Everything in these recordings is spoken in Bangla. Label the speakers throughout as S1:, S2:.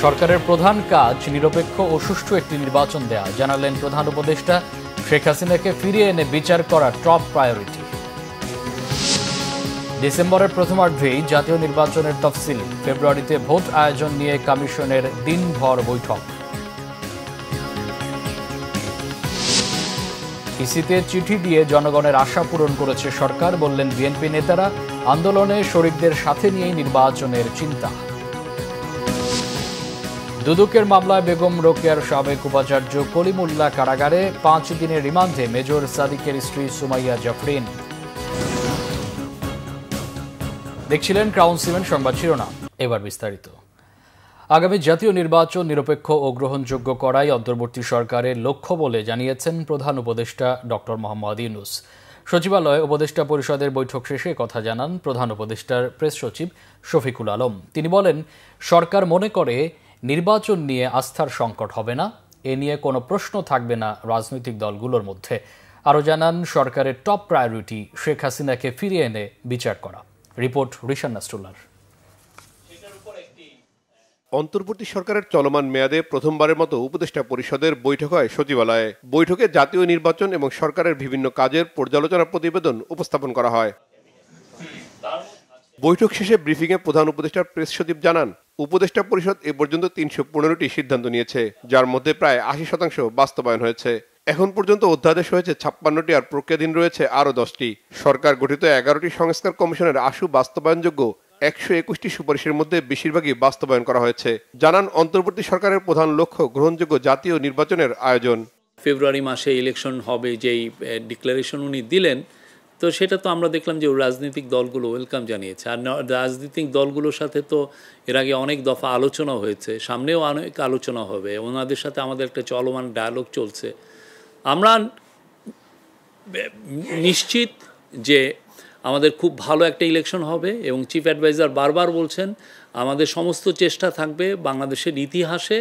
S1: সরকারের প্রধান কাজ নিরপেক্ষ ও সুষ্ঠু একটি নির্বাচন দেয়া, জানালেন প্রধান উপদেষ্টা। শেখ হাসিনাকে ফিরিয়ে এনে বিচার করা টপ প্রায়োরিটি। ডিসেম্বরের প্রথমার্ধেই জাতীয় নির্বাচনের তফসিল, ফেব্রুয়ারিতে ভোট আয়োজন নিয়ে কমিশনের দিনভর বৈঠক। ইসিতে চিঠি দিয়ে জনগণের আশা পূরণ করেছে সরকার, বললেন বিএনপি নেতারা। আন্দোলনে শরিকদের সাথে নিয়েই নির্বাচনের চিন্তা। দুদকের মামলায় বেগম রোকেয়ার সাবেক উপাচার্য কলিমুল্লাহ কারাগারে, 5 দিনের রিমান্ডে মেজর সাদিকের স্ত্রী সুমাইয়া জাফরিন। দেখছিলেন ক্রাউন সিমেন্ট সংবাদ শিরোনাম, এবার বিস্তারিত। আগামী জাতীয় নির্বাচন নিরপেক্ষ ও গ্রহণযোগ্য করাই অন্তর্বর্তী সরকারের লক্ষ্য বলে জানিয়েছেন প্রধান উপদেষ্টা ডক্টর মোহাম্মদ ইউনূস। সচিবালয়ে উপদেষ্টা পরিষদের বৈঠক শেষে কথা জানান প্রধান উপদেষ্টার প্রেস সচিব শফিকুল আলম। তিনি বলেন, সরকার মনে করে নির্বাচন নিয়ে আস্থার সংকট হবে না, এ নিয়ে কোনো প্রশ্ন থাকবে না রাজনৈতিক দলগুলোর মধ্যে। আরও জানান, সরকারের টপ প্রায়োরিটি শেখ হাসিনাকে ফিরিয়ে এনে বিচার করা। রিপোর্ট রিশান নাসরুল্লাহ।
S2: অন্তর্বর্তী সরকারের চলমান মেয়াদে প্রথমবারের মতো উপদেষ্টা পরিষদের বৈঠক হয় সচিবালয়ে। বৈঠকে জাতীয় নির্বাচন এবং সরকারের বিভিন্ন কাজের পর্যালোচনা প্রতিবেদন উপস্থাপন করা হয়। বৈঠক শেষে ব্রিফিংয়ে প্রধান উপদেষ্টার প্রেস সচিব জানান, উপদেষ্টা পরিষদ এ পর্যন্ত 315টি সিদ্ধান্ত নিয়েছে, যার মধ্যে প্রায় 80% বাস্তবায়ন হয়েছে। এখন পর্যন্ত অধ্যাদেশ হয়েছে 56টি, আর প্রক্রিয়াধীন রয়েছে আরও 10টি। সরকার গঠিত 11টি সংস্কার কমিশনের আশু বাস্তবায়নযোগ্য 121টি সুপারিশের মধ্যে বেশিরভাগই বাস্তবায়ন করা হয়েছে। জানান, অন্তর্বর্তী সরকারের প্রধান লক্ষ্য গ্রহণযোগ্য জাতীয় নির্বাচনের আয়োজন।
S3: ফেব্রুয়ারি মাসে ইলেকশন হবে যেই ডিক্লারেশন উনি দিলেন, তো সেটা তো আমরা দেখলাম যে রাজনৈতিক দলগুলো ওয়েলকাম জানিয়েছে। আর রাজনৈতিক দলগুলোর সাথে তো এর আগে অনেক দফা আলোচনা হয়েছে, সামনেও অনেক আলোচনা হবে। ওনাদের সাথে আমাদের একটা চলমান ডায়ালগ চলছে। আমরা নিশ্চিত যে আমাদের খুব ভালো একটা ইলেকশন হবে, এবং চিফ অ্যাডভাইজার বারবার বলছেন আমাদের সমস্ত চেষ্টা থাকবে বাংলাদেশের ইতিহাসে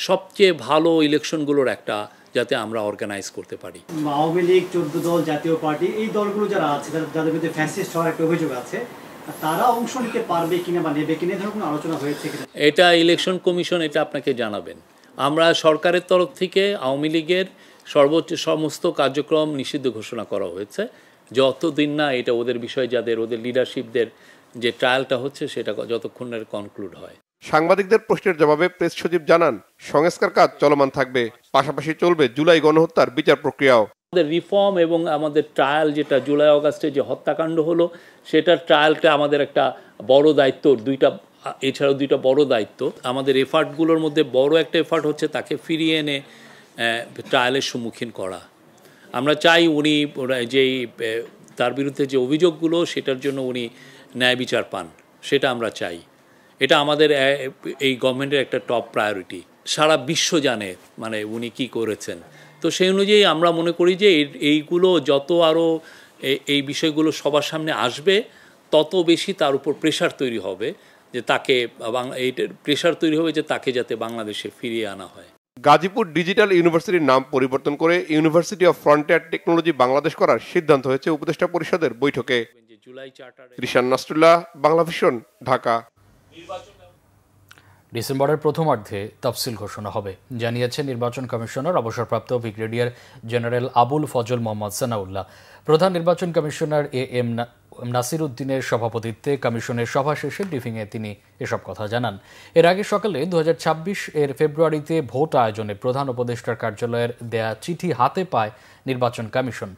S3: সবচেয়ে ভালো ইলেকশনগুলোর একটা যাতে আমরা অর্গানাইজ করতে পারি।
S4: আওয়ামী লীগ, 14 দল, জাতীয় পার্টি, এই দলগুলো যারা আছে, যাদের মধ্যে ফ্যাসিস্ট হওয়ার একটা অভিযোগ আছে, তারা অংশ নিতে পারবে কিনা বা নেবে কিনা, ধরনের কোনো আলোচনা হয়েছে কিনা? এটা
S3: ইলেকশন কমিশন এটা আপনাকে জানাবেন। আমরা সরকারের তরফ থেকে আওয়ামী লীগের সর্বোচ্চ সমস্ত কার্যক্রম নিষিদ্ধ ঘোষণা করা হয়েছে, যতদিন না এটা ওদের বিষয়ে ওদের লিডারশিপদের যে ট্রায়ালটা হচ্ছে সেটা যতক্ষণ না কনক্লুড হয়।
S2: সাংবাদিকদের প্রশ্নের জবাবে প্রেস সচিব জানান, সংস্কার কাজ চলমান থাকবে, পাশাপাশি চলবে জুলাই গণহত্যার বিচার প্রক্রিয়াও।
S3: আমাদের রিফর্ম এবং আমাদের ট্রায়াল, যেটা জুলাই অগাস্টে যে হত্যাকাণ্ড হলো, সেটার ট্রায়ালটা আমাদের একটা বড় দায়িত্ব। এছাড়াও দুইটা বড় দায়িত্ব। আমাদের এফার্টগুলোর মধ্যে বড় একটা এফার্ট হচ্ছে তাকে ফিরিয়ে এনে ট্রায়ালের সম্মুখীন করা। আমরা চাই উনি যেই তার বিরুদ্ধে যে অভিযোগগুলো, সেটার জন্য উনি ন্যায় বিচার পান, সেটা আমরা চাই। এটা আমাদের এই গভর্নমেন্টের একটা টপ প্রায়োরিটি। সারা বিশ্ব জানে মানে উনি কি করেছেন। তো সেই অনুযায়ী আমরা মনে করি যে এইগুলো যত আরও এই বিষয়গুলো সবার সামনে আসবে, তত বেশি তার উপর প্রেশার তৈরি হবে যে তাকে প্রেশার তৈরি হবে যে তাকে যাতে বাংলাদেশে ফিরিয়ে আনা হয়।
S2: গাজীপুর ডিজিটাল ইউনিভার্সিটির নাম পরিবর্তন করে university of frontier technology Bangladesh করার সিদ্ধান্ত হয়েছে উপদেষ্টা পরিষদের বৈঠকে। রিশান নাসরুল্লাহ, বাংলাভিশন, ঢাকা।
S1: ডিসেম্বরের প্রথমার্ধে তফসিল ঘোষণা হবে, জানিয়েছেন নির্বাচন কমিশনার অবসরপ্রাপ্ত ব্রিগেডিয়ার জেনারেল আবুল ফজল মোহাম্মদ সানাউল্লাহ। প্রধান নির্বাচন কমিশনার এম নাসির উদ্দিনের সভাপতিত্বে কমিশনের সভা শেষে ব্রিফিংয়ে তিনি এসব কথা জানান। এর আগে সকালে 2026 এর ফেব্রুয়ারিতে ভোট আয়োজনে প্রধান উপদেষ্টার কার্যালয়ের দেয়া চিঠি হাতে পায় নির্বাচন কমিশন।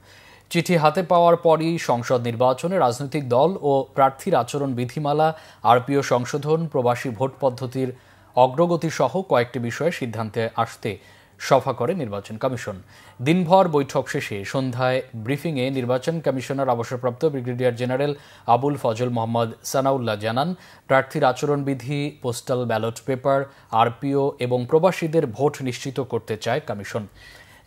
S1: চিঠি হাতে পাওয়ার পরই সংসদ নির্বাচনে রাজনৈতিক দল ও প্রার্থীর আচরণ বিধিমালা, আরপিও সংশোধন, প্রবাসী ভোট পদ্ধতির অগ্রগতি সহ কয়েকটি বিষয়ে সিদ্ধান্তে আসতে সভা করে নির্বাচন কমিশন। দিনভর বৈঠক শেষে সন্ধ্যায় ব্রিফিংয়ে নির্বাচন কমিশনার অবসরপ্রাপ্ত ব্রিগেডিয়ার জেনারেল আবুল ফজল মোহাম্মদ সানাউল্লাহ জানান, প্রার্থীর আচরণবিধি, পোস্টাল ব্যালট পেপার, আরপিও এবং প্রবাসীদের ভোট নিশ্চিত করতে চায় কমিশন।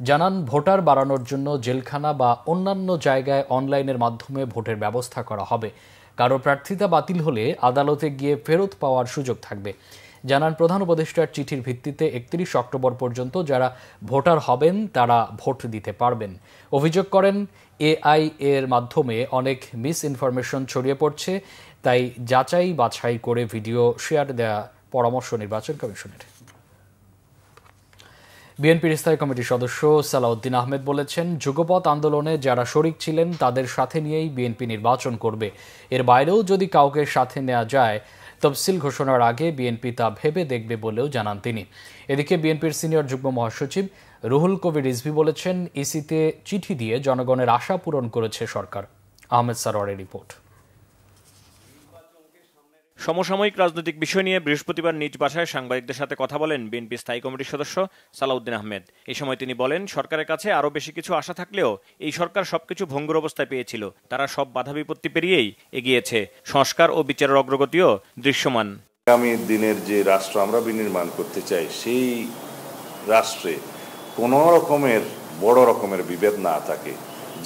S1: জানান, ভোটার বাড়ানোর জন্য জেলখানা বা অন্যান্য জায়গায় অনলাইনের মাধ্যমে ভোটের ব্যবস্থা করা হবে। কারো প্রার্থিতা বাতিল হলে আদালতে গিয়ে ফেরত পাওয়ার সুযোগ থাকবে। জানান, প্রধান উপদেষ্টার চিঠির ভিত্তিতে 31 অক্টোবর পর্যন্ত যারা ভোটার হবেন তারা ভোট দিতে পারবেন। অভিযোগ করেন, এআই এর মাধ্যমে অনেক মিস ইনফরমেশন ছড়িয়ে পড়ছে, তাই যাচাই বাছাই করে ভিডিও শেয়ার দেওয়া পরামর্শ নির্বাচন কমিশনের। বিএনপির স্থায়ী কমিটির সদস্য সালাউদ্দিন আহমেদ বলেছেন, যুগপৎ আন্দোলনে যারা শরিক ছিলেন তাদের সাথে নিয়েই বিএনপি নির্বাচন করবে। এর বাইরেও যদি কাউকে সাথে নেওয়া যায় তফসিল ঘোষণার আগে বিএনপি তা ভেবে দেখবে বলেও জানান তিনি। এদিকে বিএনপির সিনিয়র যুগ্ম মহাসচিব রুহুল কবির রিজভী বলেছেন, ইসিতে চিঠি দিয়ে জনগণের আশা পূরণ করেছে সরকার। আহমেদ সারোয়ারের রিপোর্ট।
S5: সমসাময়িক রাজনৈতিক বিষয় নিয়ে বৃহস্পতিবার নিজ বাসায় সাংবাদিকদের সাথে কথা বলেন বিএনপি স্থায়ী কমিটির সদস্য সালাউদ্দিন আহমেদ। এই সময় তিনি বলেন, সরকারের কাছে আরও বেশি কিছু আশা থাকলেও এই সরকার সবকিছু ভঙ্গুর অবস্থায় পেয়েছিল। তারা সব বাধা বিপত্তি পেরিয়েই এগিয়েছে। সংস্কার ও বিচারের অগ্রগতিও দৃশ্যমান।
S6: আগামী দিনের যে রাষ্ট্র আমরা বিনির্মাণ করতে চাই, সেই রাষ্ট্রে কোনো রকমের বড় রকমের বিভেদ না থাকে,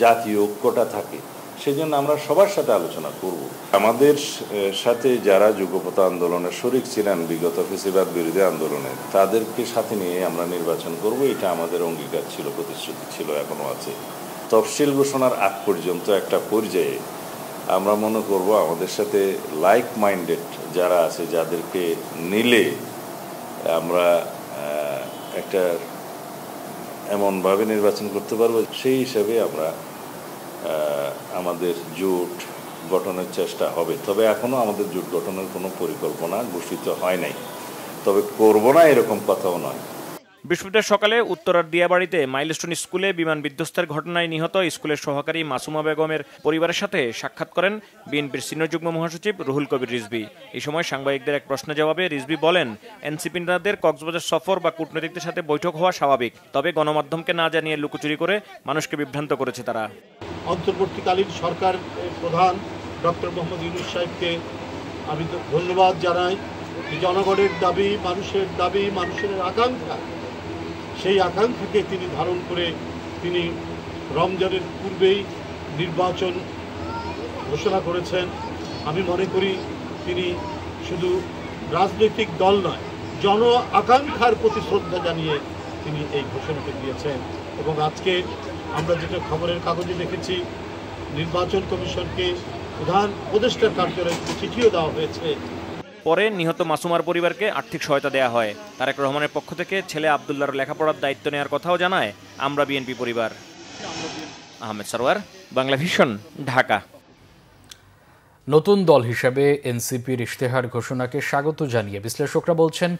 S6: জাতীয় ঐক্যটা থাকে, সেজন্য আমরা সবার সাথে আলোচনা করব। আমাদের সাথে যারা যুগপৎ আন্দোলনে শরিক ছিলেন বিগত ফ্যাসিবাদ বিরোধী আন্দোলনে, তাদেরকে সাথে নিয়ে আমরা নির্বাচন করব। এটা আমাদের অঙ্গীকার ছিল, প্রতিশ্রুতি ছিল, এখনো আছে। তফসিল ঘোষণার আগ পর্যন্ত একটা পর্যায়ে আমরা মনে করব আমাদের সাথে লাইক মাইন্ডেড যারা আছে, যাদেরকে নিলে আমরা একটা এমনভাবে নির্বাচন করতে পারবো, সেই হিসাবে আমরা আমাদের জোট গঠনের চেষ্টা হবে। তবে এখনো আমাদের জোট গঠনের কোনো পরিকল্পনা ঘোষিত হয় নাই, তবে করব না এরকম কথাও নয়।
S5: বৃহস্পতিবার সকালে উত্তরার দিয়াবাড়িতে মাইলস্টোন স্কুলে বিমান বিধ্বস্তের ঘটনায় নিহত স্কুলের সহকারী মাসুমা বেগমের পরিবারের সাথে সাক্ষাৎ করেন বিএনপির সিনিয়র যুগ্ম মহাসচিব রুহুল কবির রিজভী। এই সময় সাংবাদিকদের এক প্রশ্নের জবাবে রিজভী বলেন, এনসিপি নেতাদের কক্সবাজার সফর বা কূটনীতিকদের সাথে বৈঠক হওয়া স্বাভাবিক, তবে গণমাধ্যমকে না জানিয়ে লুকোচুরি করে মানুষকে বিভ্রান্ত করেছে তারা।
S7: অন্তর্বর্তীকালীন সরকার প্রধান ডক্টর মোহাম্মদ ইউনূস সাহেবকে আমি ধন্যবাদ জানাই। জনগণের দাবি, মানুষের আকাঙ্ক্ষা, সেই আকাঙ্ক্ষাকে তিনি ধারণ করে তিনি রমজানের পূর্বেই নির্বাচন ঘোষণা করেছেন। আমি মনে করি তিনি শুধু রাজনৈতিক দল নয়, জন আকাঙ্ক্ষার প্রতি শ্রদ্ধা জানিয়ে তিনি এই ঘোষণাটি দিয়েছেন। এবং আজকে আমরা যেটা খবরের কাগজে দেখেছি, নির্বাচন কমিশনকে প্রধান উপদেষ্টার কার্যালয়ে চিঠিও দেওয়া হয়েছে।
S5: পরে নিহত মাসুমার পরিবারকে আর্থিক সহায়তা দেয়া হয়। তারেক রহমানের পক্ষ থেকে ছেলে আব্দুল্লাহর লেখাপড়ার দায়িত্ব নেওয়ার কথাও জানায় আমরা বিএনপি পরিবার। আহমেদ সারোয়ার, বাংলা ভিশন, ঢাকা।
S1: নতুন দল হিসেবে এনসিপির ইশতেহার ঘোষণাকে স্বাগত জানিয়ে বিশ্লেষকরা বলছেন,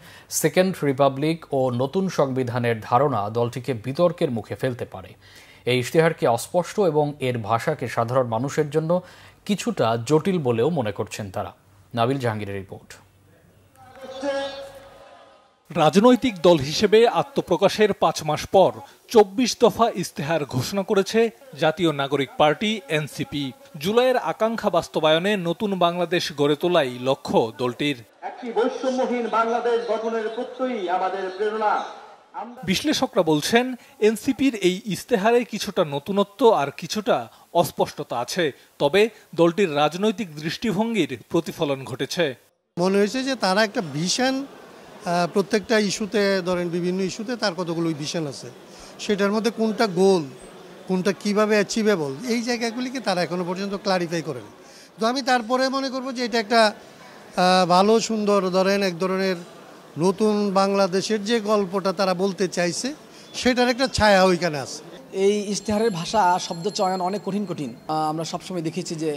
S1: সেকেন্ড রিপাবলিক ও নতুন সংবিধানের ধারণা দলটিকে বিতর্কের মুখে ফেলতে পারে। এই ইশতেহারকে অস্পষ্ট এবং এর ভাষাকে সাধারণ মানুষের জন্য কিছুটা জটিল বলেও মনে করছেন তারা। নাবিল জাহাঙ্গীরের রিপোর্ট।
S8: রাজনৈতিক দল হিসেবে আত্মপ্রকাশের 5 মাস পর 24 দফা ইশতেহার ঘোষণা করেছে জাতীয় নাগরিক পার্টি এনসিপি। জুলাইয়ের আকাঙ্ক্ষা বাস্তবায়নে নতুন বাংলাদেশ গড়ে তোলাই লক্ষ্য দলটির।
S9: একটি বৈষম্যহীন বাংলাদেশ গঠনের প্রত্যয়ই আমাদের প্রেরণা।
S8: বিশ্লেষকরা বলছেন, এনসিপির এই ইশতেহারে কিছুটা নতুনত্ব আর কিছুটা অস্পষ্টতা আছে, তবে দলটির রাজনৈতিক দৃষ্টিভঙ্গির প্রতিফলন ঘটেছে।
S10: মনে হয়েছে যে তারা একটা ভিশন, প্রত্যেকটা ইস্যুতে ধরেন বিভিন্ন ইস্যুতে তার কতগুলো ভিশন আছে, সেটার মধ্যে কোনটা গোল, কোনটা কিভাবে অ্যাচিভেবল, এই জায়গাগুলিকে তারা এখনো পর্যন্ত ক্লারিফাই করেনি। তো আমি তারপরে মনে করব যে এটা একটা ভালো সুন্দর ধরেন এক ধরনের নতুন বাংলাদেশের যে গল্পটা তারা বলতে চাইছে সেটার একটা ছায়া ওইখানে আছে।
S11: এই ইশতেহারের ভাষা, শব্দ চয়ন অনেক কঠিন। আমরা সবসময় দেখেছি যে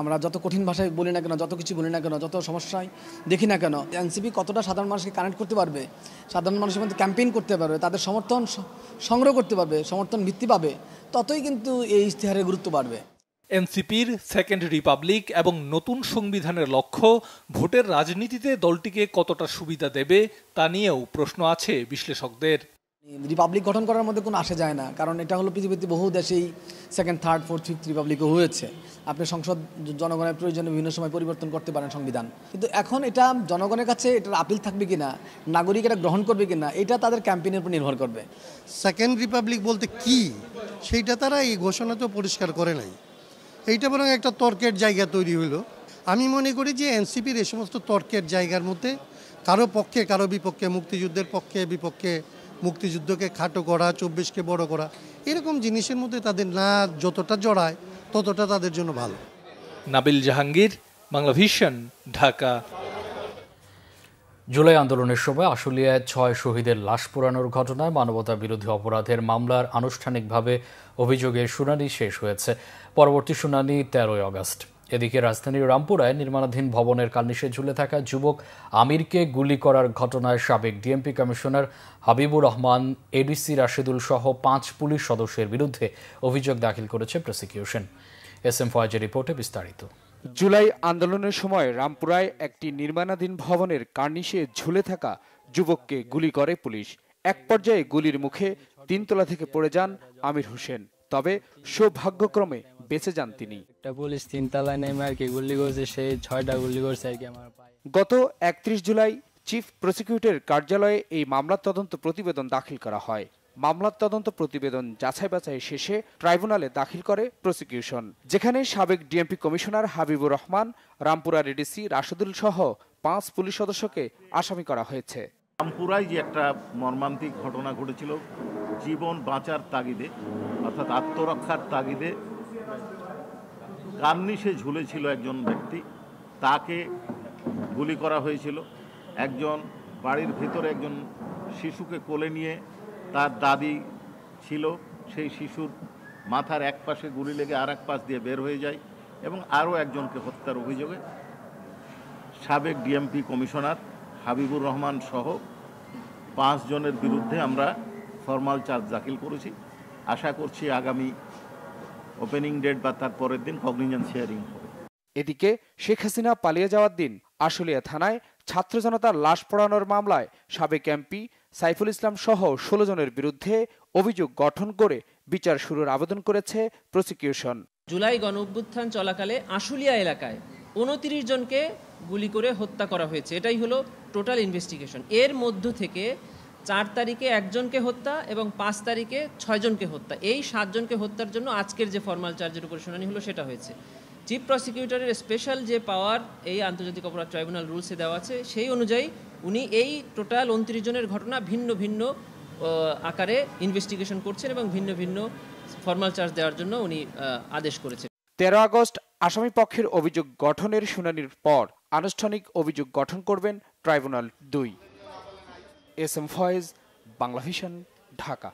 S11: আমরা যত কঠিন ভাষায় বলি না কেন, যত কিছু বলি না কেন, যত সমস্যায় দেখি না কেন, এনসিপি কতটা সাধারণ মানুষকে কানেক্ট করতে পারবে, সাধারণ মানুষের মধ্যে ক্যাম্পেইন করতে পারবে, তাদের সমর্থন সংগ্রহ করতে পারবে, সমর্থন ভিত্তি পাবে, ততই কিন্তু এই ইশতেহারের গুরুত্ব বাড়বে।
S8: এনসিপির সেকেন্ড রিপাবলিক এবং নতুন সংবিধানের লক্ষ্য ভোটের রাজনীতিতে দলটিকে কতটা সুবিধা দেবে তা নিয়েও প্রশ্ন আছে বিশ্লেষকদের।
S11: রিপাবলিক গঠন করার মধ্যে কোনো আসে যায় না, কারণ এটা হলো পৃথিবীতে বহু দেশেই সেকেন্ড, থার্ড, ফোর্থ, ফিফথ রিপাবলিকও হয়েছে। আপনি সংসদ জনগণের প্রয়োজনে বিভিন্ন সময় পরিবর্তন করতে পারেন সংবিধান, কিন্তু এখন এটা জনগণের কাছে এটার আপিল থাকবে কিনা, নাগরিক এটা গ্রহণ করবে কিনা, এটা তাদের ক্যাম্পেইনের উপর নির্ভর করবে।
S10: সেকেন্ড রিপাবলিক বলতে কি সেইটা তারা এই ঘোষণাতেও পরিষ্কার করে নাই। এইটা বরং একটা তর্কের জায়গা তৈরি হলো। আমি মনে করি যে এনসিপির এই সমস্ত তর্কের জায়গার মধ্যে কারো পক্ষে কারো বিপক্ষে, মুক্তিযুদ্ধের পক্ষে বিপক্ষে, মুক্তিযুদ্ধকে খাটো করা, 24কে বড় করা, এরকম জিনিসের মধ্যে তাদের না যতটা জড়ায় ততটা তাদের জন্য ভালো।
S8: নাবিল জাহাঙ্গীর, বাংলা ভিশন, ঢাকা।
S1: জুলাই আন্দোলনের সময় আশুলিয়ায় 6 শহীদের লাশ পোড়ানোর ঘটনায় মানবতা বিরোধী অপরাধের মামলার আনুষ্ঠানিকভাবে অভিযোগের শুনানি শেষ হয়েছে। পরবর্তী শুনানি 13 আগস্ট। এদিকে রাজধানীর রামপুরায় নির্মাণাধীন ভবনের কার্নিশে ঝুলে থাকা যুবক আমিরকে গুলি করার ঘটনায় সাবেক DMP commissioner Habibur Rahman, ADC Rashedul সহ 5 পুলিশ সদস্যের বিরুদ্ধে অভিযোগ দাখিল করেছে প্রসিকিউশন। এস এম ফয়েজের রিপোর্টে বিস্তারিত।
S12: জুলাই আন্দোলনের সময় রামপুরায় একটি নির্মাণাধীন ভবনের কার্নিশে ঝুলে থাকা যুবককে গুলি করে পুলিশ। এক পর্যায়ে গুলির মুখে 3 তলা থেকে পড়ে যান আমির হোসেন, তবে সৌভাগ্যক্রমে বেঁচে যান তিনি।
S13: পুলিশ 3 তলায় নেমে আর কি গুলি করছে, সেই 6টা গুলি করছে আর কি আমার পায়ে।
S12: গত 31 জুলাই চিফ প্রসিকিউটর কার্যালয়ে এই মামলার তদন্ত প্রতিবেদন দাখিল করা হয়। মামলার তদন্ত প্রতিবেদন যাচাই বাছাই শেষে ট্রাইব্যুনালে দাখিল করে প্রসিকিউশন, যেখানে সাবেক DMP commissioner Habibur Rahman, Rampura ADC Rashedul সহ 5 পুলিশ সদস্যকে আসামি করা হয়েছে।
S14: রামপুরায় যে একটা মর্মান্তিক ঘটনা ঘটেছিল, জীবন বাঁচার তাগিদে অর্থাৎ আত্মরক্ষার তাগিদে কার্নিশে ঝুলেছিল একজন ব্যক্তি, তাকে গুলি করা হয়েছিল। একজন বাড়ির ভিতরে একজন শিশুকে কোলে নিয়ে তার দাদি ছিল, সেই শিশুর মাথার এক পাশে গুলি লেগে আর এক পাশ দিয়ে বের হয়ে যায় এবং আরও একজনকে হত্যার অভিযোগে সাবেক ডিএমপি কমিশনার হাবিবুর রহমান সহ 5 জনের বিরুদ্ধে আমরা ফরমাল চার্জ দাখিল করেছি। আশা করছি আগামী ওপেনিং ডেট বা তার পরের দিন কগনিজেন্স হিয়ারিং হবে।
S12: এদিকে শেখ হাসিনা পালিয়ে যাওয়ার দিন আশুলিয়া থানায় ছাত্র জনতার লাশ পোড়ানোর মামলায় সাবেক এমপি সাইফুল ইসলাম সহ 16 জনের বিরুদ্ধে অভিযোগ গঠন করে বিচার শুরুর আবেদন করেছে প্রসিকিউশন।
S15: জুলাই গণঅভ্যুত্থান চলাকালে আশুলিয়া এলাকায় 29 জনকে গুলি করে হত্যা করা হয়েছে, এটাই হলো টোটাল ইনভেস্টিগেশন। এর মধ্য থেকে 4 তারিখে 1 জনকে হত্যা এবং 5 তারিখে 6 জনকে হত্যা, এই 7 জনকে হত্যার জন্য আজকের যে ফরমাল চার্জের উপর শুনানি হলো সেটা হয়েছে। চিফ প্রসিকিউটরের স্পেশাল যে পাওয়ার এই আন্তর্জাতিক অপরাধ ট্রাইব্যুনাল রুলসে দেওয়া আছে, সেই অনুযায়ী উনি এই টোটাল 29 জনের ঘটনা ভিন্ন ভিন্ন আকারে ইনভেস্টিগেশন করছেন এবং ভিন্ন ভিন্ন ফরমাল চার্জ দেওয়ার জন্য উনি আদেশ করেছেন।
S12: 13 আগস্ট আসামি পক্ষের অভিযোগ গঠনের শুনানির পর আনুষ্ঠানিক অভিযোগ গঠন করবেন tribunal 2। S M Faiz, Bangla vision, Dhaka.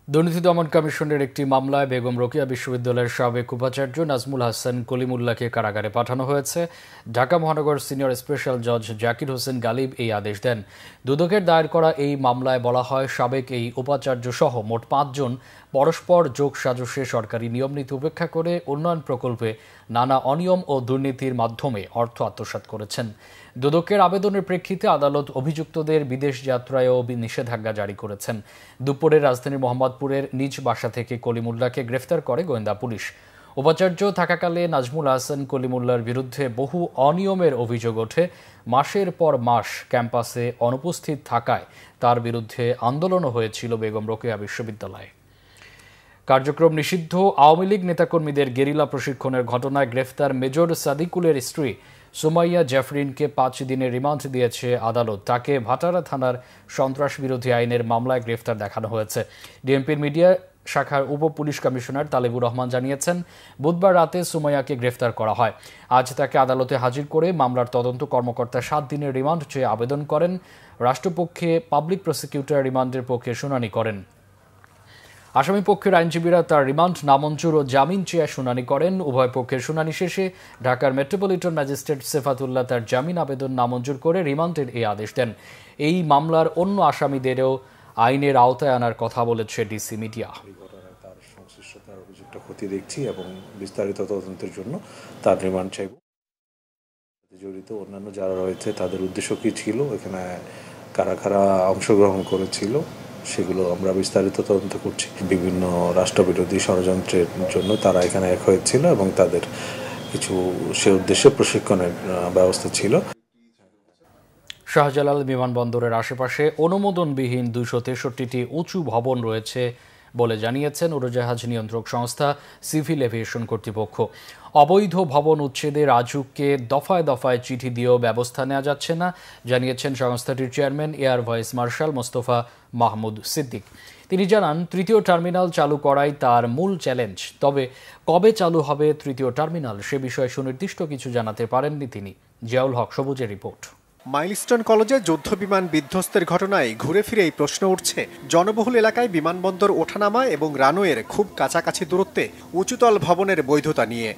S1: দুর্নীতি দমন কমিশনের একটি মামলায় বেগম রোকেয়া বিশ্ববিদ্যালয়ের সাবেক উপাচার্য নাজমুল হাসান কলিমুল্লাহকে কারাগারে পাঠানো হয়েছে। ঢাকা মহানগর সিনিয়র স্পেশাল জজ জাকির হোসেন গালিব এই আদেশ দেন। দুদকের দায়ের করা এই মামলায় বলা হয়, সাবেক এই উপাচার্য সহ মোট 5 জন পরস্পর যোগ সাজশে সরকারি নিয়মনীতি উপেক্ষা করে উন্নয়ন প্রকল্পে নানা অনিয়ম ও দুর্নীতির মাধ্যমে অর্থ আত্মসাৎ করেছেন। দুদকের আবেদনের প্রেক্ষিতে আদালত অভিযুক্তদের বিদেশ যাত্রায়ও নিষেধাজ্ঞা জারি করেছেন। দুপুরে রাজধানীর মোহাম্মদপুরের নিজ বাসা থেকে কলিমুল্লাহকে গ্রেফতার করে গোয়েন্দা পুলিশ। উপাচার্য থাকাকালে নাজমুল হাসান কলিমুল্লাহর বিরুদ্ধে বহু অনিয়মের অভিযোগ ওঠে। মাসের পর মাস ক্যাম্পাসে অনুপস্থিত থাকায় তার বিরুদ্ধে আন্দোলনও হয়েছিল বেগম রোকেয়া বিশ্ববিদ্যালয়ে। কার্যক্রম নিষিদ্ধ আওয়ামী লীগ নেতাকর্মীদের গেরিলা প্রশিক্ষণের ঘটনায় গ্রেফতার মেজর সাদিকুলের স্ত্রী সুমাইয়া জাফরিনকে 5 দিনের রিমান্ড দিয়েছে আদালত। তাকে ভাটারা থানার সন্ত্রাস বিরোধী আইনের মামলায় গ্রেফতার দেখানো হয়েছে। ডিএমপির মিডিয়া শাখার উপ পুলিশ কমিশনার তালেবুর রহমান জানিয়েছেন, বুধবার রাতে সুমাইয়াকে গ্রেফতার করা হয়। আজ তাকে আদালতে হাজির করে মামলার তদন্ত কর্মকর্তা 7 দিনের রিমান্ড চেয়ে আবেদন করেন। রাষ্ট্রপক্ষে পাবলিক প্রসিকিউটর রিমান্ডের পক্ষে শুনানি করেন। আসামি পক্ষের আইনজীবীরা তার রিমান্ড নামঞ্জুর ও জামিন চেয়ে শুনানি করেন। উভয় পক্ষের শুনানি শেষে ঢাকার মেট্রোপলিটন ম্যাজিস্ট্রেট সেফাতুল্লাহ তার জামিন আবেদন নামঞ্জুর করে রিমান্ডের এই আদেশ দেন। এই মামলার অন্য আসামিদেরও আইনের আওতায় আনার কথা বলেছে ডিসি মিডিয়া।
S16: তার সংশ্লিষ্টতার অভিযোগটা খতিয়ে দেখছি এবং বিস্তারিত তদন্তের জন্য তার রিমান্ড চাইব। জড়িত অন্যান্য যারা রয়েছে তাদের উদ্দেশ্য কি ছিল, এখানে কারা কারা অংশগ্রহণ করেছিল, সেগুলো আমরা বিস্তারিত তদন্ত করছি। বিভিন্ন রাষ্ট্রবিরোধী ষড়যন্ত্রের জন্য তারা এখানে এক হয়েছিল এবং তাদের কিছু সে উদ্দেশ্যে প্রশিক্ষণের ব্যবস্থা ছিল।
S1: শাহজালাল বিমানবন্দরের আশেপাশে অনুমোদনবিহীন 263টি উঁচু ভবন রয়েছে বলে জানিয়েছেন উড়োজাহাজ নিয়ন্ত্রক সংস্থা সিভিল এভিয়েশন কর্তৃপক্ষ। অবৈধ ভবন উচ্ছেদে রাজুককে দফায় দফায় চিঠি দিয়েও ব্যবস্থা নেওয়া যাচ্ছে না, জানিয়েছেন সংস্থাটির chairman air vice marshal Mostafa Mahmud Siddique. তিনি জানান, 3য় টার্মিনাল চালু করাই তার মূল চ্যালেঞ্জ। তবে কবে চালু হবে 3য় টার্মিনাল সে বিষয়ে সুনির্দিষ্ট কিছু জানাতে পারেননি তিনি। জিয়াউল হক সবুজের রিপোর্ট।
S17: মাইলস্টোন কলেজে যুদ্ধ বিমান বিধ্বস্তের ঘটনায় ঘুরে ফিরে এই প্রশ্ন উঠছে, জনবহুল এলাকায় বিমানবন্দর ওঠানামা এবং রানওয়ের খুব কাছাকাছি দূরত্বে উঁচুতল ভবনের বৈধতা নিয়ে।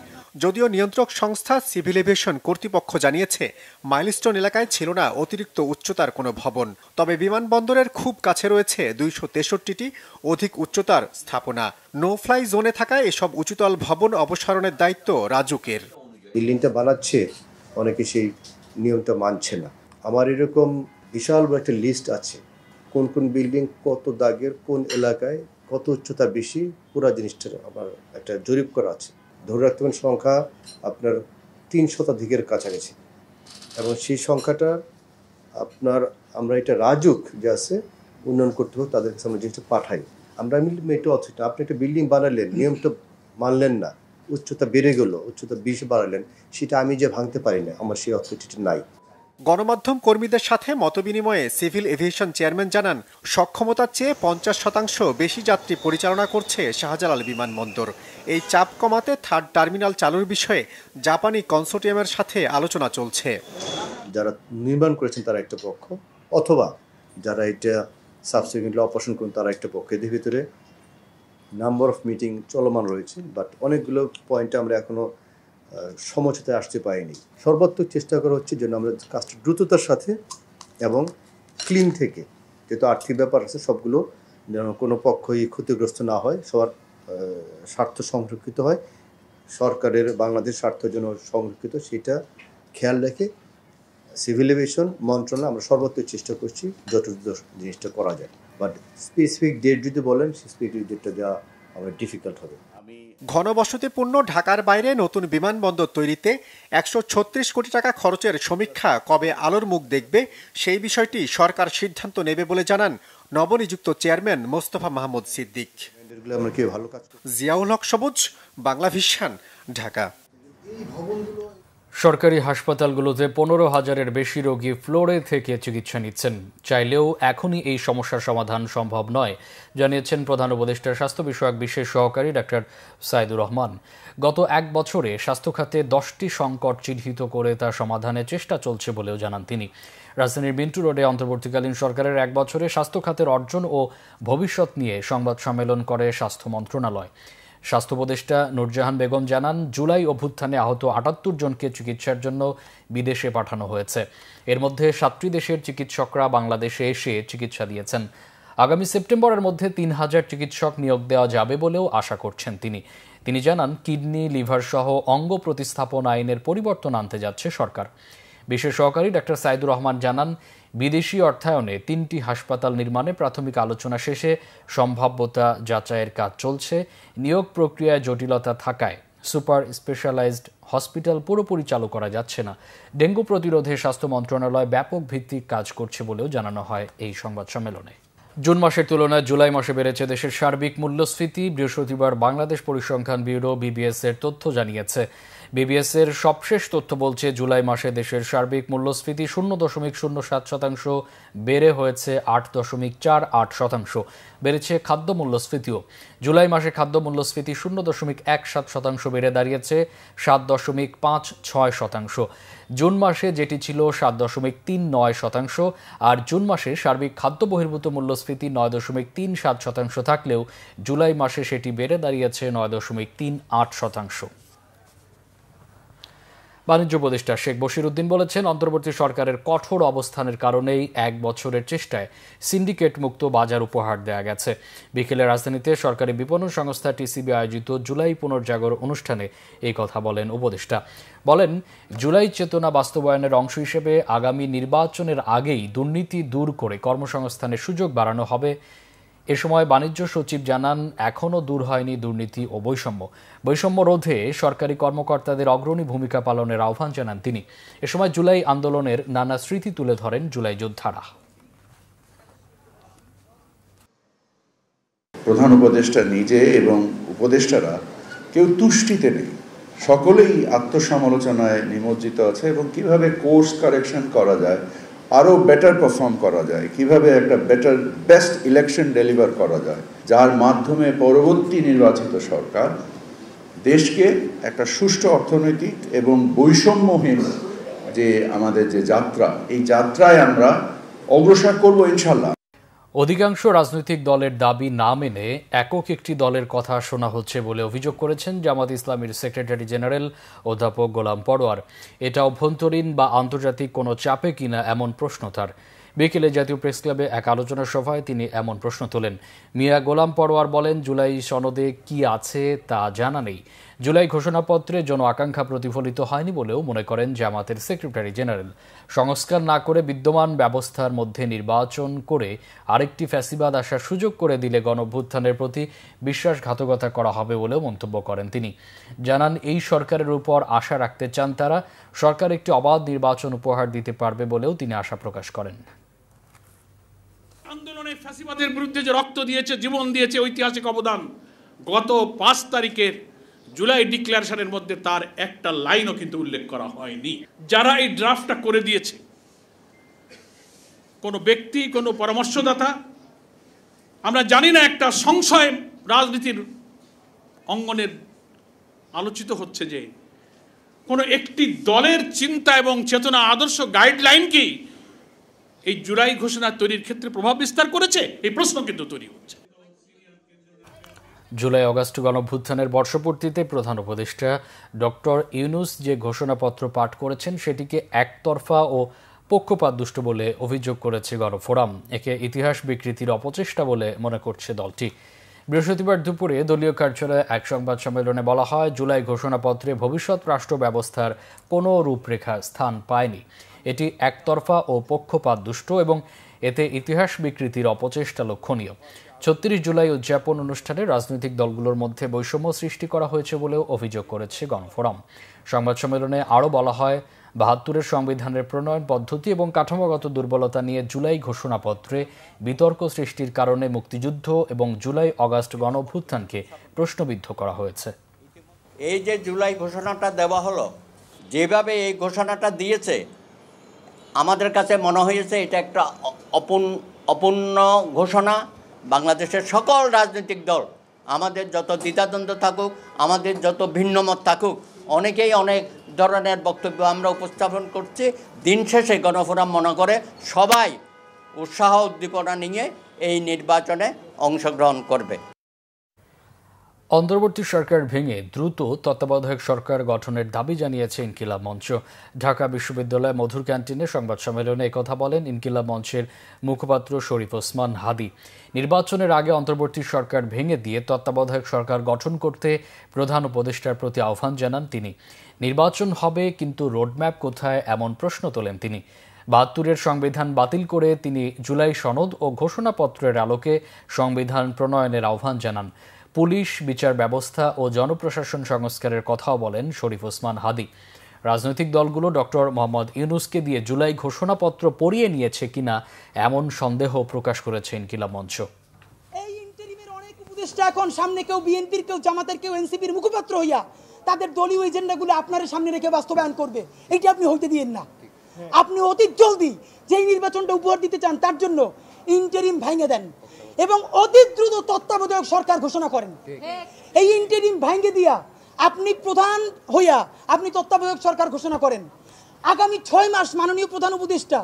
S17: যদিও নিয়ন্ত্রক সংস্থা সিভিল এভিয়েশন কর্তৃপক্ষ জানিয়েছে মাইলস্টোন এলাকায় ছিল না অতিরিক্ত উচ্চতার কোনো ভবন, তবে বিমানবন্দরের খুব কাছে রয়েছে 263টি অধিক উচ্চতার স্থাপনা। নো ফ্লাই জোনে থাকা এসব উঁচুতল ভবন অপসারণের দায়িত্ব রাজুকের।
S18: বিল্ডিংটা বানাচ্ছে, অনেকে সেই নিয়মটা মানছে না। আমার এরকম বিশাল একটা লিস্ট আছে, কোন কোন বিল্ডিং কত দাগের, কোন এলাকায় কত উচ্চতা বেশি, পুরো জিনিসটা আমার একটা জরিপ করা আছে। ধরে রাখতে পারেন সংখ্যা আপনার 3 শতাধিকের কাছাকাছি, এবং সেই সংখ্যাটা আমরা এটা রাজুক যে আছে উন্নয়ন কর্তৃপক্ষ তাদের কাছে আমরা জিনিসটা পাঠাই। আমরা মেট্রো অথরিটি, আপনি একটা বিল্ডিং বানালেন, নিয়মটা মানলেন না, উচ্চতা বেড়ে গেল, উচ্চতা 20 বাড়ালেন, সেটা আমি যে ভাঙতে পারি না, আমার সেই অথরিটি নাই।
S17: গণমাধ্যম কর্মীদের সাথে মতবিনিময়ে সিভিল এভিয়েশন চেয়ারম্যান জানান, সক্ষমতার চেয়ে 50% বেশি যাত্রী পরিচালনা করছে শাহজালাল বিমানবন্দর। এই চাপ কমাতে থার্ড টার্মিনাল চালুর বিষয়ে জাপানি কনসোর্টিয়ামের সাথে আলোচনা চলছে।
S18: যারা নির্মাণ করেছেন তারা একটা পক্ষ, অথবা যারা এটা সাবসিকুয়েন্টলি অপারেশন করেন তারা একটা পক্ষ। এদের ভিতরে নাম্বার অফ মিটিং চলমান রয়েছে, বাট অনেকগুলো পয়েন্টে আমরা এখনো সমঝোতায় আসতে পারিনি। সর্বাত্মক চেষ্টা করা হচ্ছে যেন আমরা কাজটা দ্রুততার সাথে এবং ক্লিন থেকে, যেহেতু আর্থিক ব্যাপার আছে, সবগুলো যেন কোনো পক্ষই ক্ষতিগ্রস্ত না হয়, সবার স্বার্থ সংরক্ষিত হয়, সরকারের বাংলাদেশ স্বার্থ যেন সংরক্ষিত, সেটা খেয়াল রেখে সিভিল এভিয়েশন মন্ত্রণালয় আমরা সর্বোচ্চ চেষ্টা করছি যত জিনিসটা করা যায়। বাট স্পেসিফিক ডেট যদি বলেন, সেই স্পেসিফিক ডেটটা দেওয়া আমার ডিফিকাল্ট হবে।
S17: ঘনবসতিপূর্ণ ঢাকার বাইরে নতুন বিমানবন্দর তৈরিতে 136 কোটি টাকা খরচের সমীক্ষা কবে আলোর মুখ দেখবে, সেই বিষয়টি সরকার সিদ্ধান্ত নেবে বলে জানান নবনিযুক্ত চেয়ারম্যান মোস্তফা মাহমুদ সিদ্দিক। জিয়াউল হক সবুজ, বাংলা ভিশন, ঢাকা।
S1: সরকারি হাসপাতালগুলোতে 15,000-এর বেশি রোগী ফ্লোরে থেকে চিকিৎসা নিচ্ছেন। চাইলেও এখনই এই সমস্যার সমাধান সম্ভব নয়, জানিয়েছেন প্রধান উপদেষ্টার স্বাস্থ্য বিষয়ক বিশেষ সহকারী ডাক্তার সাইদুর রহমান। গত 1 বছরে স্বাস্থ্য খাতে 10টি সংকট চিহ্নিত করে তা সমাধানের চেষ্টা চলছে বলেও জানান তিনি। রাজধানীর মিন্টু রোডে অন্তর্বর্তীকালীন সরকারের 1 বছরে স্বাস্থ্য খাতের অর্জন ও ভবিষ্যৎ নিয়ে সংবাদ সম্মেলন করে স্বাস্থ্য মন্ত্রণালয়। স্বাস্থ্য উপদেষ্টা নূরজাহান বেগম জানান, জুলাই অভ্যুত্থানে আহত 78 জনকে চিকিৎসার জন্য বিদেশে পাঠানো হয়েছে। এর মধ্যে 7টি দেশের চিকিৎসকরা বাংলাদেশে এসে চিকিৎসা দিয়েছেন। আগামী সেপ্টেম্বরের মধ্যে 3000 চিকিৎসক নিয়োগ দেওয়া যাবে বলেও আশা করছেন তিনি জানান, কিডনি, লিভার সহ অঙ্গ প্রতিস্থাপন আইনের পরিবর্তন আনতে যাচ্ছে সরকার। বিশেষ সহকারী ডাক্তার সাইদুর রহমান জানান, বিদেশি অর্থায়নে 3টি হাসপাতাল নির্মাণে প্রাথমিক আলোচনা শেষে সম্ভাব্যতা যাচাইয়ের কাজ চলছে। নিয়োগ প্রক্রিয়ায় জটিলতা থাকায় সুপার স্পেশালাইজড হসপিটাল পুরোপুরি চালু করা যাচ্ছে না। ডেঙ্গু প্রতিরোধে স্বাস্থ্য মন্ত্রণালয় ব্যাপক ভিত্তিক কাজ করছে বলেও জানানো হয় এই সংবাদ সম্মেলনে। জুন মাসের তুলনায় জুলাই মাসে বেড়েছে দেশের সার্বিক মূল্যস্ফীতি। বৃহস্পতিবার বাংলাদেশ পরিসংখ্যান ব্যুরো বিবিএস এর তথ্য জানিয়েছে। বিবিএস এর সবশেষ তথ্য বলছে, জুলাই মাসে দেশের সার্বিক মূল্যস্ফীতি 0.07% বেড়ে হয়েছে 8.48%। বেড়েছে খাদ্য মূল্যস্ফীতিও। জুলাই মাসে খাদ্য মূল্যস্ফীতি 0.17% বেড়ে দাঁড়িয়েছে 7.56%। জুন মাসে যেটি ছিল 7.39%, আর জুন মাসে সার্বিক খাদ্য বহির্ভূত মূল্যস্ফীতি 9.37% থাকলেও জুলাই মাসে সেটি বেড়ে দাঁড়িয়েছে 9.38%। বাণিজ্য উপদেষ্টা শেখ বশির উদ্দিন বলেছেন, অন্তর্বর্তী সরকারের কঠোর অবস্থানের কারণেই 1 বছরের চেষ্টায় সিন্ডিকেট মুক্ত বাজার উপহার দেয়া গেছে। বিকেলে রাজধানীতে সরকারি বিপণন সংস্থা টিসিবি আয়োজিত জুলাই পুনর্জাগর অনুষ্ঠানে এই কথা বলেন উপদেষ্টা। বলেন, জুলাই চেতনা বাস্তবায়নের অংশ হিসেবে আগামী নির্বাচনের আগেই দুর্নীতি দূর করে কর্মসংস্থানের সুযোগ বাড়ানো হবে। এ সময় বাণিজ্য সচিব জানান, এখনও দূর হয়নি দুর্নীতি ও বৈষম্য রোধে সরকারি কর্মকর্তাদের অগ্রণী ভূমিকা পালনের আহ্বান জানান তিনি। এ সময় জুলাই আন্দোলনের নানা স্মৃতি তুলে ধরেন জুলাই যোদ্ধারা।
S19: প্রধান উপদেষ্টা নিজে এবং উপদেষ্টারা কেউ তুষ্টিতে নেই, সকলেই আত্মসমালোচনায় নিমজ্জিত আছে এবং কিভাবে কোর্স কারেকশন করা যায়, আরও বেটার পারফর্ম করা যায়, কিভাবে একটা বেস্ট ইলেকশন ডেলিভার করা যায়, যার মাধ্যমে পরবর্তী নির্বাচিত সরকার দেশকে একটা সুষ্ঠু অর্থনৈতিক এবং বৈষম্যহীন যে আমাদের যে যাত্রা, এই যাত্রায় আমরা অগ্রসর করব ইনশাল্লাহ।
S1: অধিকাংশ রাজনৈতিক দলের দাবি না মেনে একক একটি দলের কথা শোনা হচ্ছে বলে অভিযোগ করেছেন জামাত ইসলামীর সেক্রেটারি জেনারেল অধ্যাপক গোলাম পরোয়ার। এটা অভ্যন্তরীণ বা আন্তর্জাতিক কোনো চাপে কিনা এমন প্রশ্ন তার। বিকেলে জাতীয় প্রেস ক্লাবে এক আলোচনা সভায় তিনি এমন প্রশ্ন তোলেন। মিয়া গোলাম পরোয়ার বলেন, জুলাই সনদে কি আছে তা জানা নেই। জুলাই ঘোষণাপত্রে জন আকাঙ্ক্ষা প্রতিফলিত হয়নি বলেও মনে করেন জামাতের সেক্রেটারি জেনারেল। সংস্কার না করে বিদ্যমান ব্যবস্থার মধ্যে নির্বাচন করে আরেকটি ফ্যাসিবাদ আসার সুযোগ করে দিলে গণঅভ্যুত্থানের প্রতি বিশ্বাসঘাতকতা করা হবে বলেও মন্তব্য করেন তিনি। জানান, এই সরকারের উপর আশা রাখতে চান তারা। সরকার একটি অবাধ নির্বাচন উপহার দিতে পারবে বলেও তিনি আশা প্রকাশ করেন।
S20: আন্দোলনে ফ্যাসিবাদের বিরুদ্ধে যে রক্ত দিয়েছে, জীবন দিয়েছে, ঐতিহাসিক অবদান, গত ৫ তারিখের জুলাই ডিক্লারেশনের মধ্যে তার একটা লাইনও কিন্তু উল্লেখ করা হয়নি। যারা এই ড্রাফটটা করে দিয়েছে, কোনো ব্যক্তি, কোনো পরামর্শদাতা, আমরা জানি না, একটা সংশয় রাজনীতির অঙ্গনের আলোচিত হচ্ছে যে কোনো একটি দলের চিন্তা এবং চেতনা, আদর্শ, গাইডলাইন কি এই জুলাই ঘোষণা তৈরির ক্ষেত্রে প্রভাব বিস্তার করেছে? এই প্রশ্ন কিন্তু তৈরি হচ্ছে।
S1: জুলাই অগাস্ট গণঅভ্যুত্থানের বর্ষপূর্তিতে প্রধান উপদেষ্টা ডক্টর ইউনূস যে ঘোষণাপত্র পাঠ করেছেন সেটিকে একতরফা ও পক্ষপাতদুষ্ট বলে অভিযোগ করেছে গণফোরাম। একে ইতিহাস বিকৃতির অপচেষ্টা বলে মনে করছে দলটি। বৃহস্পতিবার দুপুরে দলীয় কার্যালয়ে এক সংবাদ সম্মেলনে বলা হয়, জুলাই ঘোষণাপত্রে ভবিষ্যৎ রাষ্ট্র ব্যবস্থার কোনো রূপরেখা স্থান পায়নি। এটি একতরফা ও পক্ষপাতদুষ্ট এবং এতে ইতিহাস বিকৃতির অপচেষ্টা লক্ষণীয়। ৩৬ জুলাই উদযাপন অনুষ্ঠানে রাজনৈতিক দলগুলোর মধ্যে বৈষম্য সৃষ্টি করা হয়েছে বলেও অভিযোগ করেছে গণফোরাম। সংবাদ সম্মেলনে আরও বলা হয়, ৭২-এর সংবিধানের প্রণয়ন পদ্ধতি এবং কাঠামোগত দুর্বলতা নিয়ে জুলাই ঘোষণাপত্রে বিতর্ক সৃষ্টির কারণে মুক্তিযুদ্ধ এবং জুলাই অগাস্ট গণঅভ্যুত্থানকে প্রশ্নবিদ্ধ করা হয়েছে।
S21: এই যে জুলাই ঘোষণাটা দেওয়া হলো, যেভাবে এই ঘোষণাটা দিয়েছে, আমাদের কাছে মনে হয়েছে এটা একটা অপূর্ণ ঘোষণা। বাংলাদেশের সকল রাজনৈতিক দল, আমাদের যত দ্বিধাদ্বন্দ্ব থাকুক, আমাদের যত ভিন্নমত থাকুক, অনেকেই অনেক ধরনের বক্তব্য আমরা উপস্থাপন করছি। দিন শেষে গণফোরাম মনে করে সবাই উৎসাহ উদ্দীপনা নিয়ে এই নির্বাচনে অংশগ্রহণ করবে।
S1: অন্তর্বর্তী সরকার ভেঙে দ্রুত তত্ত্বাবধায়ক সরকার গঠনের দাবি জানিয়েছে ইনকিলাব মঞ্চ। ঢাকা বিশ্ববিদ্যালয় মধুর ক্যান্টিনে সংবাদ সম্মেলনে একথা বলেন ইনকিলাব মঞ্চের মুখপাত্র শরীফ ওসমান হাদি। নির্বাচনের আগে অন্তর্বর্তী সরকার ভেঙে দিয়ে তত্ত্বাবধায়ক সরকার গঠন করতে প্রধান উপদেষ্টার প্রতি আহ্বান জানান তিনি। নির্বাচন হবে, কিন্তু রোডম্যাপ কোথায়, এমন প্রশ্ন তোলেন তিনি। ৭২-এর সংবিধান বাতিল করে তিনি জুলাই সনদ ও ঘোষণাপত্রের আলোকে সংবিধান প্রণয়নের আহ্বান জানান। পুলিশ, বিচার ব্যবস্থা ও জনপ্রশাসন সংস্কারের কথাও বলেন শরীফ ওসমান হাদি। রাজনৈতিক দলগুলো ডক্টর মোহাম্মদ ইউনূসকে দিয়ে জুলাই ঘোষণাপত্র পড়িয়ে নিয়েছে কিনা এমন সন্দেহ প্রকাশ করেছে ইনকিলাব মঞ্চ।
S22: এই ইন্টারিমের অনেক উপদেষ্টা এখন সামনে কেউ বিএনপির, কেউ জামাতের, কেউ এনসিপির মুখপাত্র হইয়া তাদের দলীয় এজেন্ডাগুলো আপনার সামনে রেখে বাস্তবায়ন করবে। এইটা আপনি হইতে দিয়েন না। আপনি অতি জলদি যেই নির্বাচনটা উপহার দিতে চান তার জন্য ইন্টারিম ভেঙে দেন এবং অতি দ্রুত তত্ত্বাবধায়ক সরকার ঘোষণা করেন। এই ইন্টারিম ভেঙে দিয়া আপনি প্রধান হইয়া আপনি তত্ত্বাবধায়ক সরকার ঘোষণা করেন। আগামী ৬ মাস মাননীয় প্রধান উপদেষ্টা,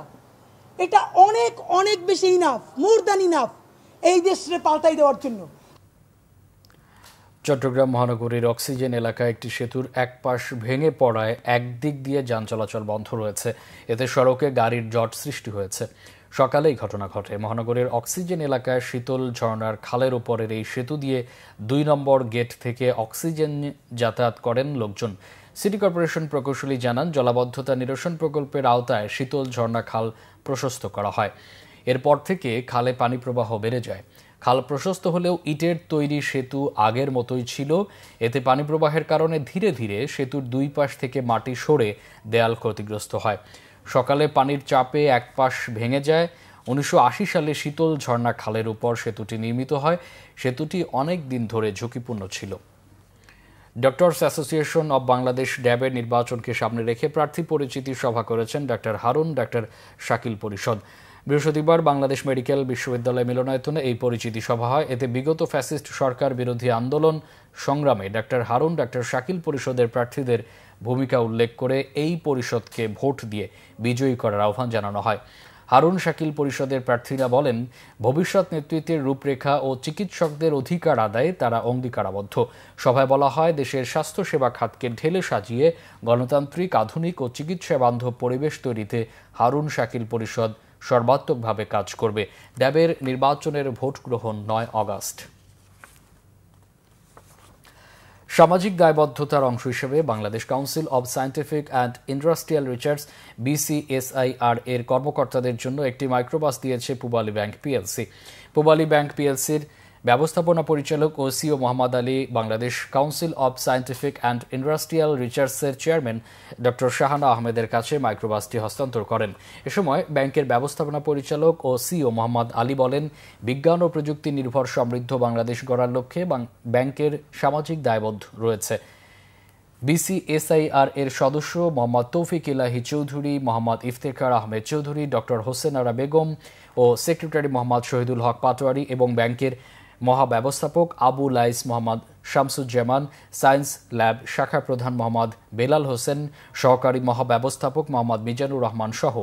S22: এটা অনেক অনেক বেশি ইনাফ, মোর দ্যান ইনাফ এই দেশে পাল্টাই দেওয়ার জন্য।
S1: চট্টগ্রাম মহানগরীর অক্সিজেন এলাকায় একটি সেতুর এক পাশ ভেঙে পড়ায় একদিক দিয়ে যান চলাচল বন্ধ রয়েছে। এতে সড়কে গাড়ির জট সৃষ্টি হয়েছে। সকালেই ঘটনা ঘটে। মহানগরের অক্সিজেন এলাকায় শীতল ঝর্ণার খালের উপরের এই সেতু দিয়ে ২ নম্বর গেট থেকে অক্সিজেন যাতায়াত করেন লোকজন। সিটি কর্পোরেশন প্রকৌশলী জানান, জলাবদ্ধতা নিরসন প্রকল্পের আওতায় শীতল ঝর্ণা খাল প্রশস্ত করা হয়। এরপর থেকে খালে পানি প্রবাহ বেড়ে যায়। খাল প্রশস্ত হলেও ইটের তৈরি সেতু আগের মতোই ছিল। এতে পানি প্রবাহের কারণে ধীরে ধীরে সেতুর দুই পাশ থেকে মাটি সরে দেয়াল ক্ষতিগ্রস্ত হয়। সকালে পানির চাপে এক পাশ ভেঙে যায়। ১৯৮০ সালে শীতল ঝর্ণা খালের উপর সেতুটি নির্মিত হয়। সেতুটি অনেক দিন ধরে ঝুঁকিপূর্ণ ছিল। ডক্টরস অ্যাসোসিয়েশন অব বাংলাদেশ ড্যাবের নির্বাচনকে সামনে রেখে প্রার্থী পরিচিতি সভা করেছেন ডাক্তার হারুন, ডাক্তার শাকিল পরিষদ। বৃহস্পতিবার বাংলাদেশ মেডিকেল বিশ্ববিদ্যালয় মিলনায়তনে এই পরিচিতি সভা হয়। এতে বিগত ফ্যাসিস্ট সরকার বিরোধী আন্দোলন সংগ্রামে ডাক্তার হারুন, ডাক্তার শাকিল পরিষদের প্রার্থীদের ভূমিকা উল্লেখ করে এই পরিষদকে ভোট দিয়ে বিজয়ী করার আহ্বান জানানো হয়। হারুন শাকিল পরিষদের প্রার্থীরা বলেন, ভবিষ্যৎ নেতৃত্বের রূপরেখা ও চিকিৎসকদের অধিকার আদায়ে তারা অঙ্গীকারাবদ্ধ। সভায় বলা হয়, দেশের স্বাস্থ্যসেবা খাতকে ঢেলে সাজিয়ে গণতান্ত্রিক, আধুনিক ও চিকিৎসা বান্ধব পরিবেশ তৈরিতে হারুন শাকিল পরিষদ সর্বাত্মকভাবে কাজ করবে। ড্যাবের নির্বাচনের ভোট গ্রহণ ৯ আগস্ট। সামাজিক দায়বদ্ধতার অংশ হিসেবে Bangladesh council of scientific and industrial research BCSIR এর কর্মকর্তাদের জন্য একটি মাইক্রোবাস দিয়েছে Pubali bank PLC. Pubali bank পিএলসির ব্যবস্থাপনা পরিচালক ও CEO Mohammad Ali Bangladesh council of scientific and industrial রিসার্চের চেয়ারম্যান ডক্টর শাহানা আহমেদের কাছে মাইক্রোবাসটি হস্তান্তর করেন। এ সময় ব্যাংকের ব্যবস্থাপনা পরিচালক ও সিও মোহাম্মদ আলী বলেন, বিজ্ঞান ও প্রযুক্তি নির্ভর সমৃদ্ধ বাংলাদেশ গড়ার লক্ষ্যে ব্যাংকের সামাজিক দায়বদ্ধ রয়েছে। BCSIR এর সদস্য মোহাম্মদ তৌফিক ইলাহি চৌধুরী, মোহাম্মদ ইফতেখার আহমেদ চৌধুরী, ডক্টর হোসেন আরা বেগম ও সেক্রেটারি মোহাম্মদ শহীদুল হক পাটোয়ারি এবং ব্যাংকের মহাব্যবস্থাপক আবু লাইস মোহাম্মদ শামসুজ্জামান, সায়েন্স ল্যাব শাখা প্রধান মোহাম্মদ বেলাল হোসেন, সহকারী মহাব্যবস্থাপক মোহাম্মদ মিজানুর রহমান সহ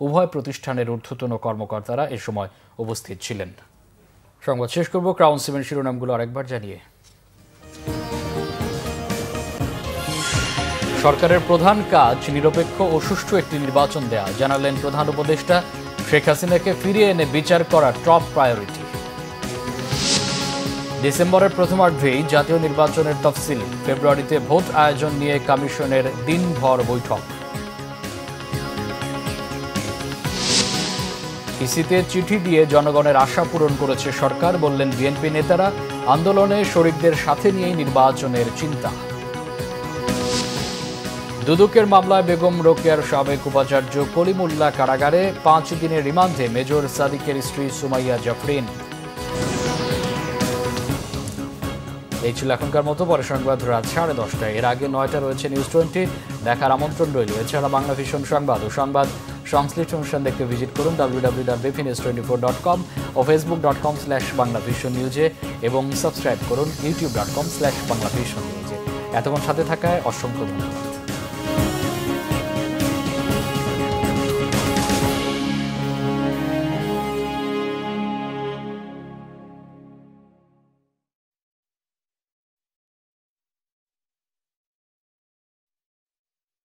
S1: উভয় প্রতিষ্ঠানের ঊর্ধ্বতন কর্মকর্তারা এ সময় উপস্থিত ছিলেন। সংবাদ শেষ করব ক্রাউন সিমেন্ট শিরোনামগুলো আরেকবার জানিয়ে। সরকারের প্রধান কাজ নিরপেক্ষ ও সুষ্ঠু একটি নির্বাচন দেয়া, জানালেন প্রধান উপদেষ্টা। শেখ হাসিনাকে ফিরিয়ে এনে বিচার করা টপ প্রায়োরিটি। ডিসেম্বরের প্রথমার্ধেই জাতীয় নির্বাচনের তফসিল, ফেব্রুয়ারিতে ভোট আয়োজন নিয়ে কমিশনের দিনভর বৈঠক। ইসিতে চিঠি দিয়ে জনগণের আশা পূরণ করেছে সরকার, বললেন বিএনপি নেতারা। আন্দোলনে শরিকদের সাথে নিয়েই নির্বাচনের চিন্তা। দুদকের মামলায় বেগম রোকেয়ার সাবেক উপাচার্য কলিমুল্লাহ কারাগারে, 5 দিনের রিমান্ডে মেজর সাদিকের স্ত্রী সুমাইয়া জাফরিন। এই ছিল এখনকার মতো। পরে সংবাদ রাত 10:30টায়। এর আগে 9টা রয়েছে নিউজ 20। দেখার আমন্ত্রণ রইল। এছাড়া বাংলা ভিশন সংবাদ ও সংবাদ সংশ্লিষ্ট অনুষ্ঠান দেখতে ভিজিট করুন www.bpnews24.com ও facebook.com/banglavisionnews এবং সাবস্ক্রাইব করুন youtube.com/banglavisionnews। এতক্ষণ সাথে থাকায় অসংখ্য ধন্যবাদ।